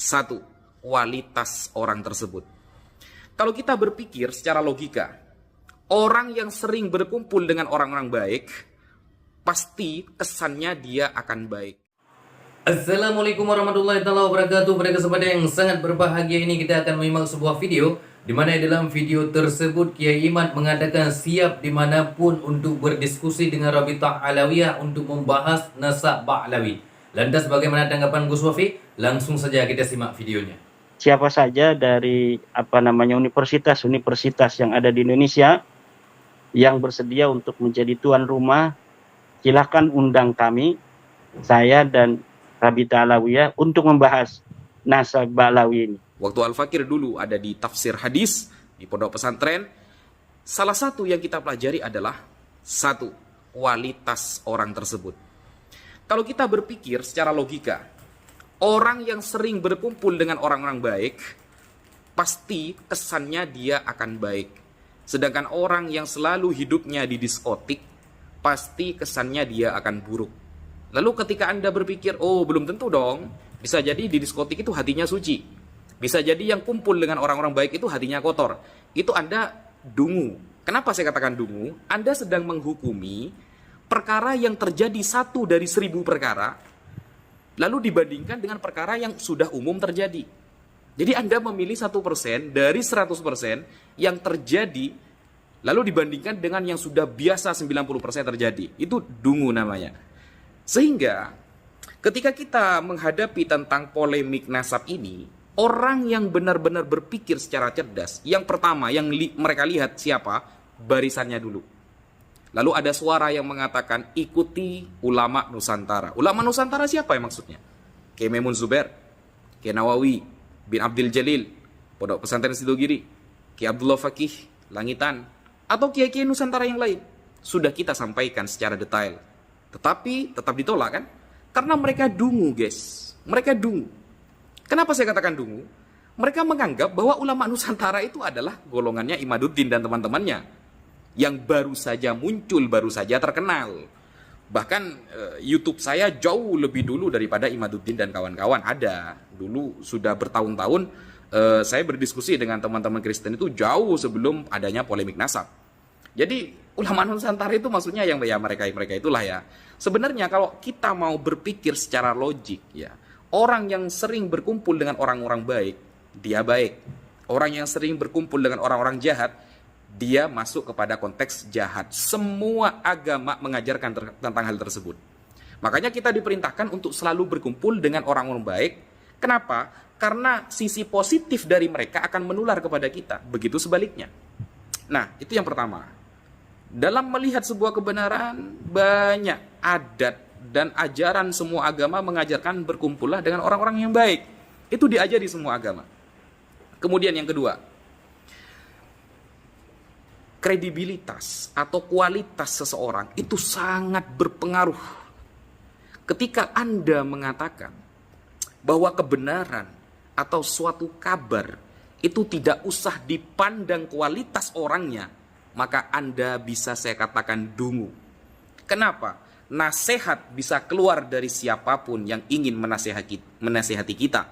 Satu, kualitas orang tersebut. Kalau kita berpikir secara logika, orang yang sering berkumpul dengan orang-orang baik, pasti kesannya dia akan baik. Assalamualaikum warahmatullahi wabarakatuh. Pada kesempatan yang sangat berbahagia ini kita akan menyimak sebuah video di mana dalam video tersebut Kiai Imad mengatakan siap dimanapun untuk berdiskusi dengan Rabithah Alawiyah untuk membahas nasab Ba'lawi. Lantas bagaimana tanggapan Gus Wafi? Langsung saja kita simak videonya. Siapa saja dari universitas yang ada di Indonesia yang bersedia untuk menjadi tuan rumah, silakan undang kami, saya dan Rabithah Alawiyah untuk membahas nasab Ba'lawi ini. Waktu Al-Fakir dulu ada di tafsir hadis di pondok pesantren, salah satu yang kita pelajari adalah satu, kualitas orang tersebut. Kalau kita berpikir secara logika, orang yang sering berkumpul dengan orang-orang baik, pasti kesannya dia akan baik. Sedangkan orang yang selalu hidupnya di diskotik, pasti kesannya dia akan buruk. Lalu ketika Anda berpikir, oh belum tentu dong, bisa jadi di diskotik itu hatinya suci. Bisa jadi yang kumpul dengan orang-orang baik itu hatinya kotor. Itu Anda dungu. Kenapa saya katakan dungu? Anda sedang menghukumi perkara yang terjadi 1 dari 1000 perkara, lalu dibandingkan dengan perkara yang sudah umum terjadi. Jadi Anda memilih 1% dari 100% yang terjadi, lalu dibandingkan dengan yang sudah biasa 90% terjadi. Itu dungu namanya. Sehingga ketika kita menghadapi tentang polemik nasab ini, orang yang benar-benar berpikir secara cerdas, yang pertama yang mereka lihat siapa? Barisannya dulu. Lalu ada suara yang mengatakan ikuti ulama Nusantara. Ulama Nusantara siapa yang maksudnya? Kiai Maimun Zubair, Kiai Nawawi bin Abdul Jalil, Pondok Pesantren Sidogiri, Kiai Abdullah Fakih, Langitan, atau kiai-kiai Nusantara yang lain. Sudah kita sampaikan secara detail. Tetapi tetap ditolak kan? Karena mereka dungu, guys. Mereka dungu. Kenapa saya katakan dungu? Mereka menganggap bahwa ulama Nusantara itu adalah golongannya Imaduddin dan teman-temannya yang baru saja muncul, baru saja terkenal. Bahkan YouTube saya jauh lebih dulu daripada Imaduddin dan kawan-kawan ada. Dulu sudah bertahun-tahun saya berdiskusi dengan teman-teman Kristen itu jauh sebelum adanya polemik nasab. Jadi ulama Nusantara itu maksudnya yang ya mereka itulah ya. Sebenarnya kalau kita mau berpikir secara logik ya, orang yang sering berkumpul dengan orang-orang baik, dia baik. Orang yang sering berkumpul dengan orang-orang jahat, dia masuk kepada konteks jahat. Semua agama mengajarkan tentang hal tersebut. Makanya kita diperintahkan untuk selalu berkumpul dengan orang-orang baik. Kenapa? Karena sisi positif dari mereka akan menular kepada kita. Begitu sebaliknya. Nah, itu yang pertama. Dalam melihat sebuah kebenaran, banyak adat dan ajaran semua agama mengajarkan berkumpullah dengan orang-orang yang baik. Itu diajari semua agama. Kemudian yang kedua, kredibilitas atau kualitas seseorang itu sangat berpengaruh. Ketika Anda mengatakan bahwa kebenaran atau suatu kabar itu tidak usah dipandang kualitas orangnya, maka Anda bisa saya katakan dungu. Kenapa? Nasihat bisa keluar dari siapapun yang ingin menasehati kita.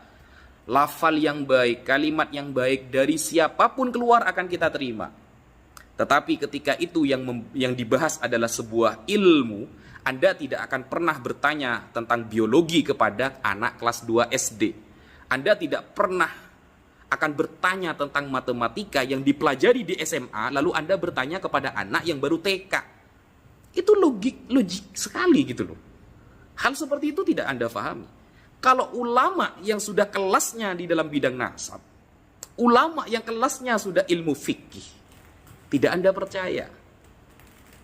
Lafal yang baik, kalimat yang baik dari siapapun keluar akan kita terima. Tetapi ketika itu yang dibahas adalah sebuah ilmu, Anda tidak akan pernah bertanya tentang biologi kepada anak kelas 2 SD. Anda tidak pernah akan bertanya tentang matematika yang dipelajari di SMA, lalu Anda bertanya kepada anak yang baru TK. Itu logik sekali gitu loh. Hal seperti itu tidak Anda pahami. Kalau ulama yang sudah kelasnya di dalam bidang nasab, ulama yang kelasnya sudah ilmu fikih, tidak Anda percaya.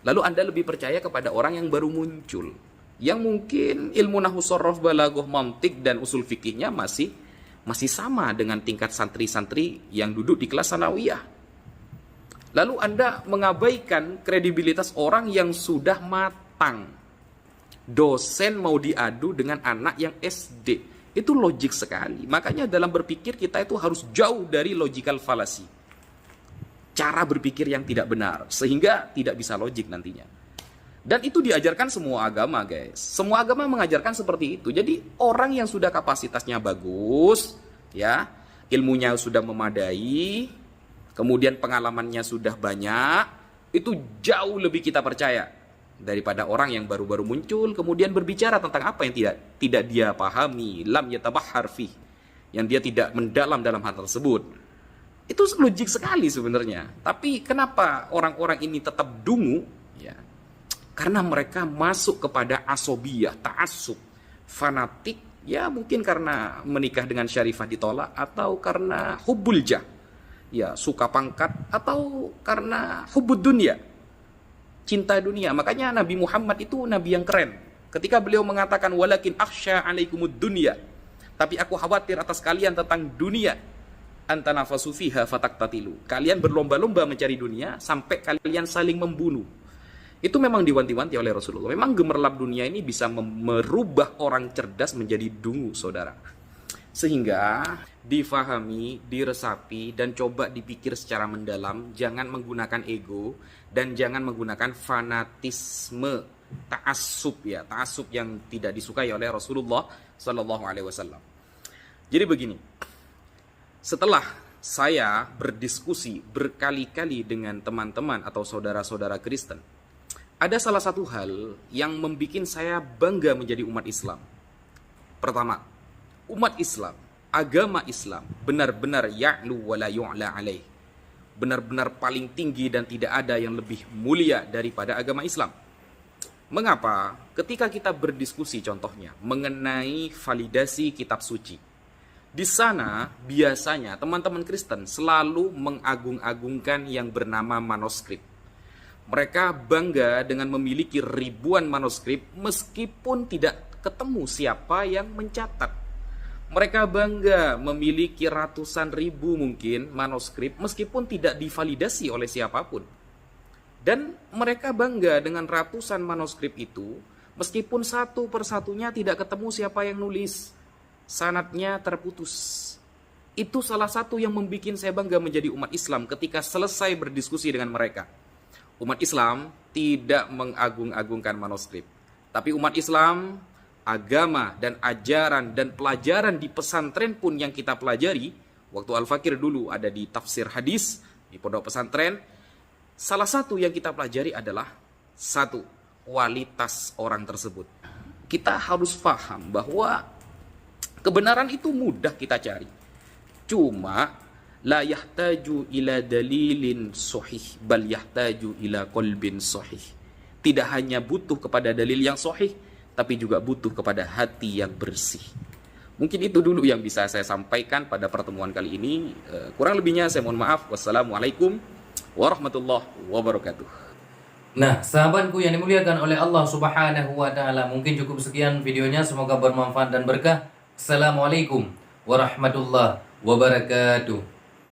Lalu Anda lebih percaya kepada orang yang baru muncul, yang mungkin ilmu nahwu sharaf, balaghah, mantik dan usul fikihnya masih sama dengan tingkat santri-santri yang duduk di kelas sanawiyah. Lalu Anda mengabaikan kredibilitas orang yang sudah matang. Dosen mau diadu dengan anak yang SD. Itu logik sekali. Makanya dalam berpikir kita itu harus jauh dari logical fallacy. Cara berpikir yang tidak benar. Sehingga tidak bisa logik nantinya. Dan itu diajarkan semua agama, guys. Semua agama mengajarkan seperti itu. Jadi orang yang sudah kapasitasnya bagus, ya, ilmunya sudah memadai, kemudian pengalamannya sudah banyak, itu jauh lebih kita percaya daripada orang yang baru-baru muncul kemudian berbicara tentang apa yang tidak dia pahami, lam yatabahhar fi, yang dia tidak mendalam dalam hal tersebut. Itu logik sekali sebenarnya. Tapi kenapa orang-orang ini tetap dungu? Ya, karena mereka masuk kepada asobiyah, ta'assub, fanatik. Ya mungkin karena menikah dengan syarifah ditolak, atau karena hubbul jah, ya suka pangkat, atau karena hubbud dunia, cinta dunia. Makanya Nabi Muhammad itu nabi yang keren. Ketika beliau mengatakan walakin akhsha alaikumud dunya, tapi aku khawatir atas kalian tentang dunia, antanafasu fiha fataktatilu, kalian berlomba-lomba mencari dunia sampai kalian saling membunuh. Itu memang diwanti-wanti oleh Rasulullah. Memang gemerlap dunia ini bisa merubah orang cerdas menjadi dungu, saudara. Sehingga difahami, diresapi, dan coba dipikir secara mendalam. Jangan menggunakan ego dan jangan menggunakan fanatisme, ta'assub, ya, ta'assub yang tidak disukai oleh Rasulullah Sallallahu Alaihi Wasallam. Jadi begini, setelah saya berdiskusi berkali-kali dengan teman-teman atau saudara-saudara Kristen, ada salah satu hal yang membuat saya bangga menjadi umat Islam. Pertama, umat Islam, agama Islam benar-benar ya'lu wa la yu'la alaih, benar-benar paling tinggi dan tidak ada yang lebih mulia daripada agama Islam. Mengapa? Ketika kita berdiskusi contohnya mengenai validasi kitab suci, di sana biasanya teman-teman Kristen selalu mengagung-agungkan yang bernama manuskrip. Mereka bangga dengan memiliki ribuan manuskrip meskipun tidak ketemu siapa yang mencatat. Mereka bangga memiliki ratusan ribu mungkin manuskrip meskipun tidak divalidasi oleh siapapun. Dan mereka bangga dengan ratusan manuskrip itu meskipun satu persatunya tidak ketemu siapa yang nulis. Sanadnya terputus. Itu salah satu yang membuat saya bangga menjadi umat Islam ketika selesai berdiskusi dengan mereka. Umat Islam tidak mengagung-agungkan manuskrip, tapi umat Islam, agama dan ajaran dan pelajaran di pesantren pun yang kita pelajari, waktu Al-Fakir dulu ada di tafsir hadis di pondok pesantren, salah satu yang kita pelajari adalah satu, kualitas orang tersebut. Kita harus paham bahwa kebenaran itu mudah kita cari. Cuma la yahtaju ila dalilin sahih bal yahtaju ila qalbin sahih. Tidak hanya butuh kepada dalil yang sahih, tapi juga butuh kepada hati yang bersih. Mungkin itu dulu yang bisa saya sampaikan pada pertemuan kali ini. Kurang lebihnya saya mohon maaf. Wassalamualaikum warahmatullahi wabarakatuh. Nah, sahabatku yang dimuliakan oleh Allah Subhanahu wa taala, mungkin cukup sekian videonya, semoga bermanfaat dan berkah. Assalamualaikum warahmatullahi wabarakatuh.